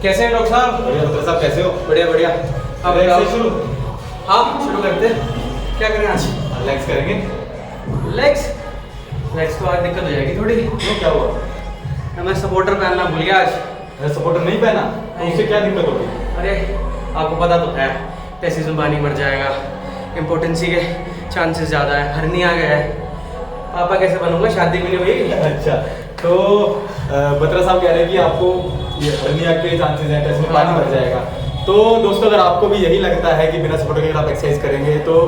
कैसे हैं डॉक्टर साहब? बढ़िया डॉक्टर साहब, कैसे हो? बढ़िया बढ़िया। अब शुरू हाँ शुरू करते हैं। क्या करें आज? लेग्स करेंगे। लेग्स लेग्स तो आज दिक्कत हो जाएगी थोड़ी। क्यों, क्या हुआ? मैं सपोर्टर पहनना भूल गया आज। अरे सपोर्टर नहीं पहना तो उससे क्या दिक्कत होगी? अरे आपको पता तो है, टेस्टिस में पानी मर जाएगा, इम्पोर्टेंसी के चांसेस ज़्यादा है, हर्निया आ गया है। पापा कैसे बनूंगा, शादी भी नहीं हुई। अच्छा, तो बत्रा साहब कह रहे हैं कि आपको ये हर्निया के चांसेस हैं, टेस्ट में पानी भर जाएगा। तो दोस्तों, अगर आपको भी यही लगता है कि बिना सपोर्टर के अगर आप एक्सरसाइज करेंगे तो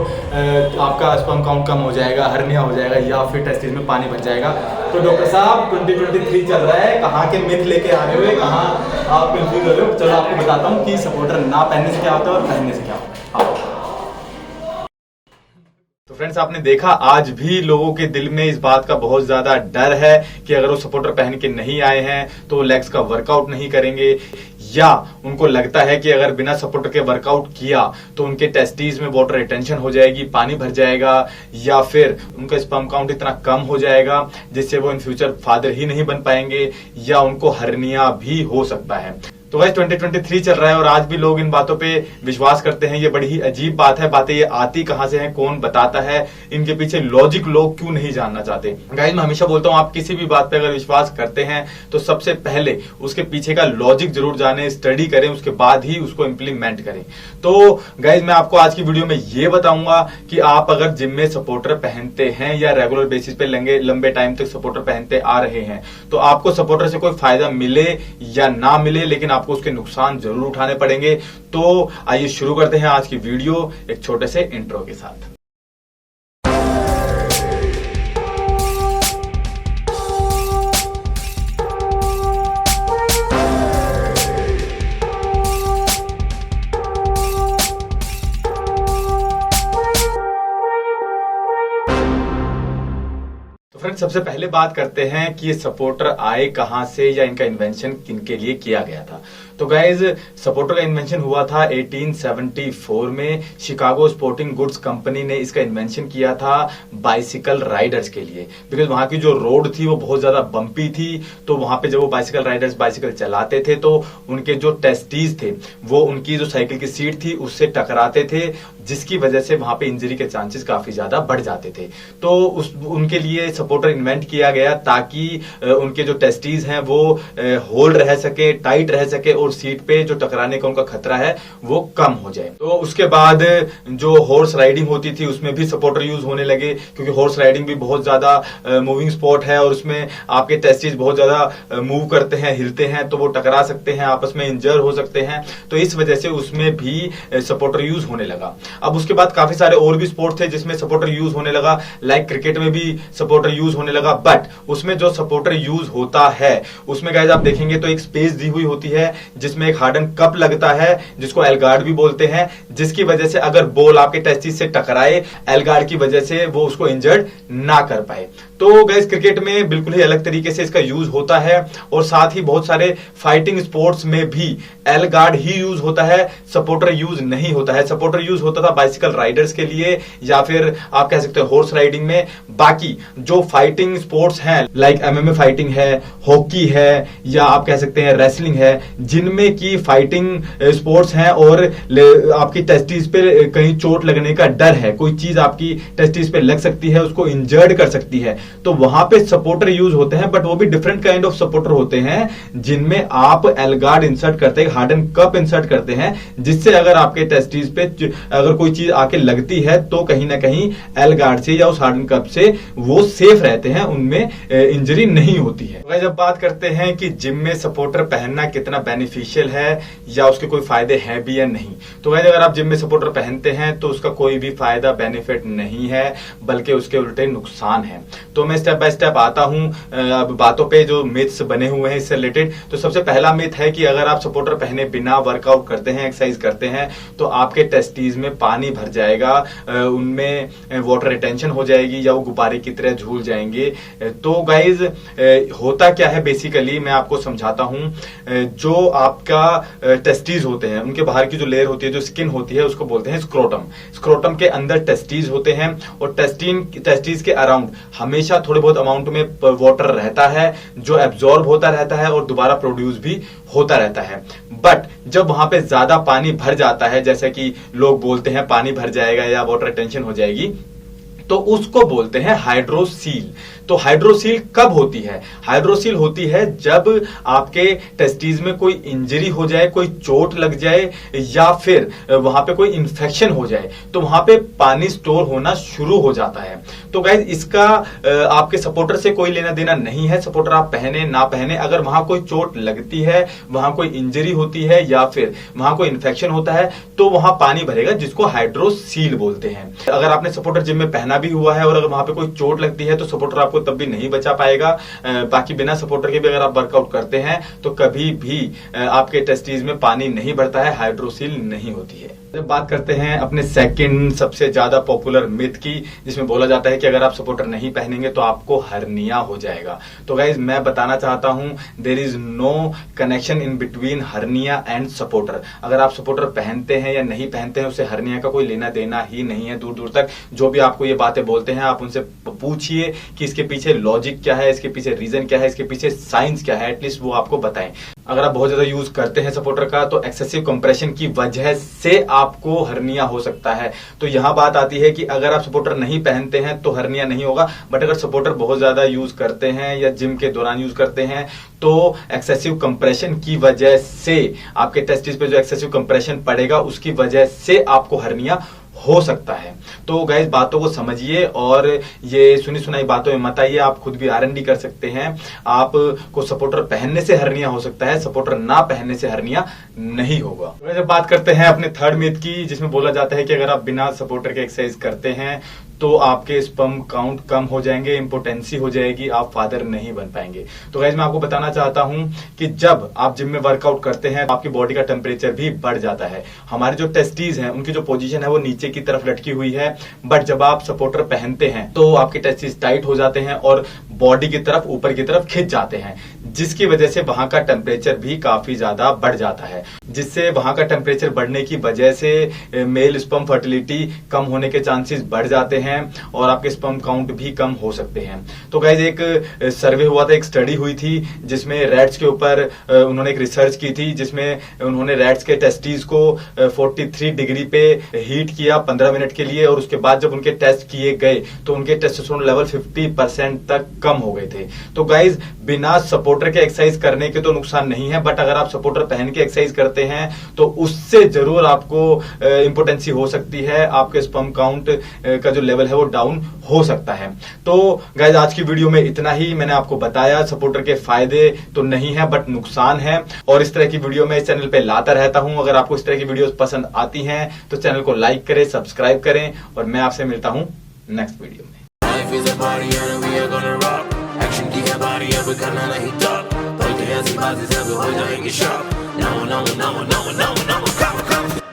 आपका स्पर्म काउंट कम हो जाएगा, हर्निया हो जाएगा या फिर टेस्टिस में पानी भर जाएगा, तो डॉक्टर साहब 2023 चल रहा है, कहाँ के मिथ लेके आ रहे हो, कहाँ आप कंफ्यूज हो रहे हो। चलो आपको बताता हूँ कि सपोर्टर ना पहनने से क्या होता है और पहनने से क्या होता है। तो फ्रेंड्स, आपने देखा आज भी लोगों के दिल में इस बात का बहुत ज्यादा डर है कि अगर वो सपोर्टर पहन के नहीं आए हैं तो लेग्स का वर्कआउट नहीं करेंगे, या उनको लगता है कि अगर बिना सपोर्टर के वर्कआउट किया तो उनके टेस्टीज में वाटर रिटेंशन हो जाएगी, पानी भर जाएगा, या फिर उनका स्पर्म काउंट इतना कम हो जाएगा जिससे वो इन फ्यूचर फादर ही नहीं बन पाएंगे, या उनको हर्निया भी हो सकता है। तो गाइस 2023 चल रहा है और आज भी लोग इन बातों पे विश्वास करते हैं। ये बड़ी ही अजीब बात है। बातें ये आती कहां से हैं, कौन बताता है, इनके पीछे लॉजिक लोग क्यों नहीं जानना चाहते। गाइस मैं हमेशा बोलता हूं, आप किसी भी बात पे अगर विश्वास करते हैं तो सबसे पहले उसके पीछे का लॉजिक जरूर जाने, स्टडी करें, उसके बाद ही उसको इंप्लीमेंट करें। तो गाइस मैं आपको आज की वीडियो में ये बताऊंगा कि आप अगर जिम में सपोर्टर पहनते हैं या रेगुलर बेसिस पे लंबे टाइम तक सपोर्टर पहनते आ रहे हैं तो आपको सपोर्टर से कोई फायदा मिले या ना मिले, लेकिन आपको उसके नुकसान जरूर उठाने पड़ेंगे। तो आइए शुरू करते हैं आज की वीडियो एक छोटे से इंट्रो के साथ। फ्रेंड्स, सबसे पहले बात करते हैं कि ये सपोर्टर आए कहां से या इनका इन्वेंशन किनके लिए किया गया था। तो गाइज सपोर्टर का इन्वेंशन हुआ था 1874 में। शिकागो स्पोर्टिंग गुड्स कंपनी ने इसका इन्वेंशन किया था बाइसिकल राइडर्स के लिए, बिकॉज वहां की जो रोड थी वो बहुत ज्यादा बम्पी थी। तो वहां पे जब वो बाइसिकल राइडर्स बाइसिकल चलाते थे तो उनके जो टेस्टीज थे वो उनकी जो साइकिल की सीट थी उससे टकराते थे, जिसकी वजह से वहां पे इंजरी के चांसेस काफी ज्यादा बढ़ जाते थे। तो उनके लिए सपोर्टर इन्वेंट किया गया ताकि उनके जो टेस्टीज हैं वो होल्ड रह सके, टाइट रह सके और सीट पे जो टकराने का उनका खतरा है वो कम हो जाए। तो उसके बाद जो हॉर्स राइडिंग होती थी उसमें भी सपोर्टर यूज होने लगे, क्योंकि हॉर्स राइडिंग भी बहुत ज्यादा मूविंग स्पोर्ट है और उसमें आपके टेस्टीज बहुत ज्यादा मूव करते हैं, हिलते हैं, तो वो टकरा सकते हैं, आपस में इंजर हो सकते हैं। तो इस वजह से उसमें भी सपोर्टर यूज होने लगा। अब उसके बाद काफी सारे और भी स्पोर्ट थे जिसमें सपोर्टर यूज होने लगा, लाइक क्रिकेट में भी सपोर्टर यूज होने लगा। बट उसमें जो सपोर्टर यूज होता है उसमें गाइस आप देखेंगे तो एक स्पेस दी हुई होती है जिसमें एक हार्डन कप लगता है जिसको एलगार्ड भी बोलते हैं, जिसकी वजह से अगर बॉल आपके टेस्टिस से टकराए एलगार्ड की वजह से वो उसको इंजर्ड ना कर पाए। तो गाइस क्रिकेट में बिल्कुल ही अलग तरीके से इसका यूज होता है और साथ ही बहुत सारे फाइटिंग स्पोर्ट्स में भी एलगार्ड ही यूज होता है, सपोर्टर यूज नहीं होता है। सपोर्टर यूज होता था बाइसिकल राइडर्स के लिए या फिर आप कह सकते हैं हॉर्स राइडिंग में। बाकी जो फाइटिंग स्पोर्ट्स हैं लाइक एमएमए फाइटिंग है, हॉकी है, या आप कह सकते हैं रेसलिंग है, जिनमें की फाइटिंग स्पोर्ट्स हैं और आपकी टेस्टिस पे कहीं चोट लगने का डर है, कोई चीज आपकी टेस्टिस पे लग सकती है, उसको इंजर्ड कर सकती है, तो वहां पे सपोर्टर यूज होते हैं। बट वो भी डिफरेंट काइंड ऑफ सपोर्टर होते हैं जिनमें आप एलगार्ड इंसर्ट करते हैं, हार्डन कप इंसर्ट करते हैं, जिससे अगर आपके टेस्टिस पे अगर कोई चीज आके लगती है तो कहीं ना कहीं एलगार्ड से या उस हार्डन कप से वो सेफ रहते हैं, उनमें इंजरी नहीं होती है। जब बात करते हैं कि जिम में सपोर्टर पहनना कितना बेनिफिशियल है या उसके कोई फायदे हैं भी या नहीं, तो अगर आप जिम में सपोर्टर पहनते हैं तो उसका कोई भी फायदा बेनिफिट नहीं है, बल्कि उसके उल्टे नुकसान है। तो मैं स्टेप बाय स्टेप आता हूं अब बातों पे जो मिथ्स बने हुए हैं इससे रिलेटेड। तो सबसे पहला मिथ है कि अगर आप सपोर्टर पहने बिना वर्कआउट करते हैं, एक्सरसाइज करते हैं, तो आपके टेस्टीज में पानी भर जाएगा, उनमें वाटर रिटेंशन हो जाएगी या वो गुब्बारे की तरह झूल जाएंगे। तो गाइज होता क्या है बेसिकली मैं आपको समझाता हूं। जो आपका टेस्टीज होते हैं, उनके बाहर की जो लेयर होती है, जो स्किन होती है, उसको बोलते हैं स्क्रोटम। स्क्रोटम के अंदर टेस्टीज होते हैं और टेस्टीज के अराउंड हमेशा थोड़े बहुत अमाउंट में वाटर रहता है जो एब्जॉर्ब होता रहता है और दोबारा प्रोड्यूस भी होता रहता है। बट जब वहां पे ज्यादा पानी भर जाता है, जैसे कि लोग बोलते हैं पानी भर जाएगा या वाटर रिटेंशन हो जाएगी, तो उसको बोलते हैं हाइड्रोसील। तो हाइड्रोसील कब होती है? हाइड्रोसील होती है जब आपके टेस्टीज में कोई इंजरी हो जाए, कोई चोट लग जाए या फिर वहां पे कोई इंफेक्शन हो जाए, तो वहां पे पानी स्टोर होना शुरू हो जाता है। तो गाइज इसका आपके सपोर्टर से कोई लेना देना नहीं है। सपोर्टर आप पहने ना पहने, अगर वहां कोई चोट लगती है, वहां कोई इंजरी होती है या फिर वहां कोई इंफेक्शन होता है, तो वहां पानी भरेगा, जिसको हाइड्रोसील बोलते हैं। अगर आपने सपोर्टर जिम में पहना भी हुआ है और अगर वहां पे कोई चोट लगती है तो सपोर्टर आपको तब भी नहीं बचा पाएगा। बाकी बिना सपोर्टर के भी अगर आप वर्कआउट करते हैं तो कभी भी आपके टेस्टीज में पानी नहीं भरता है, हाइड्रोसील नहीं होती है। जब बात करते हैं अपने सेकंड सबसे ज्यादा पॉपुलर मिथ की, जिसमें बोला जाता है कि अगर आप सपोर्टर नहीं पहनेंगे तो आपको हर्निया हो जाएगा। तो गाइज मैं बताना चाहता हूं, there is no connection in between hernia and supporter. अगर आप सपोर्टर पहनते हैं या नहीं पहनते हैं, उससे हर्निया का कोई लेना देना ही नहीं है दूर दूर तक। जो भी आपको ये बातें बोलते हैं, आप उनसे पूछिए कि इसके पीछे लॉजिक क्या है, इसके पीछे रीजन क्या है, इसके पीछे साइंस क्या है, एटलीस्ट वो आपको बताएं। अगर आप बहुत ज्यादा यूज करते हैं सपोर्टर का, तो एक्सेसिव कंप्रेशन की वजह से आपको हर्निया हो सकता है। तो यहां बात आती है कि अगर आप सपोर्टर नहीं पहनते हैं तो हर्निया नहीं होगा, बट अगर सपोर्टर बहुत ज्यादा यूज करते हैं या जिम के दौरान यूज करते हैं, तो एक्सेसिव कंप्रेशन की वजह से आपके टेस्टिस पे जो एक्सेसिव कंप्रेशन पड़ेगा, उसकी वजह से आपको हर्निया हो सकता है। तो गाइस बातों को समझिए और ये सुनी सुनाई बातों में मत आइए। आप खुद भी R&D कर सकते हैं। आपको सपोर्टर पहनने से हर्निया हो सकता है, सपोर्टर ना पहनने से हर्निया नहीं होगा। जब बात करते हैं अपने थर्ड मिथ की, जिसमें बोला जाता है कि अगर आप बिना सपोर्टर के एक्सरसाइज करते हैं तो आपके स्पर्म काउंट कम हो जाएंगे, इंपोटेंसी हो जाएगी, आप फादर नहीं बन पाएंगे। तो गाइस मैं आपको बताना चाहता हूं कि जब आप जिम में वर्कआउट करते हैं, आपकी बॉडी का टेम्परेचर भी बढ़ जाता है। हमारे जो टेस्टीज हैं, उनकी जो पोजीशन है वो नीचे की तरफ लटकी हुई है, बट जब आप सपोर्टर पहनते हैं तो आपके टेस्टीज टाइट हो जाते हैं और बॉडी की तरफ ऊपर की तरफ खिंच जाते हैं, जिसकी वजह से वहां का टेम्परेचर भी काफी ज्यादा बढ़ जाता है। जिससे वहां का टेम्परेचर बढ़ने की वजह से मेल स्पर्म फर्टिलिटी कम होने के चांसेस बढ़ जाते हैं और आपके स्पर्म काउंट भी कम हो सकते हैं। तो गाइज एक सर्वे हुआ था, एक स्टडी हुई थी, जिसमें रैट्स के ऊपर उन्होंने एक रिसर्च की थी, जिसमें उन्होंने रैट्स के टेस्टीज को 43 डिग्री पे हीट किया 15 मिनट के लिए, और उसके बाद जब उनके टेस्ट किए गए तो उनके टेस्टोस्टेरोन लेवल 50% तक कम हो गए थे। तो गाइज बिना सपोर्टर के एक्सरसाइज करने के तो नुकसान नहीं है, बट अगर आप सपोर्टर पहन के एक्सरसाइज करते हैं तो उससे जरूर आपको इंपोटेंसी हो सकती है, आपके स्पर्म काउंट का जो लेवल है वो डाउन हो सकता है। तो गाइज आज की वीडियो में इतना ही। मैंने आपको बताया सपोर्टर के फायदे तो नहीं है बट नुकसान है, और इस तरह की वीडियो मैं इस चैनल पे लाता रहता हूं। अगर आपको इस तरह की वीडियोस पसंद आती हैं तो चैनल को लाइक करें, सब्सक्राइब करें, और मैं आपसे मिलता हूं नेक्स्ट वीडियो में। Life is a party and we are gonna rock. Action की body अब करना नहीं talk. तो ऐसी बातें सब हो जाएंगी sharp. No, no, no, no, no, no, no, come, come.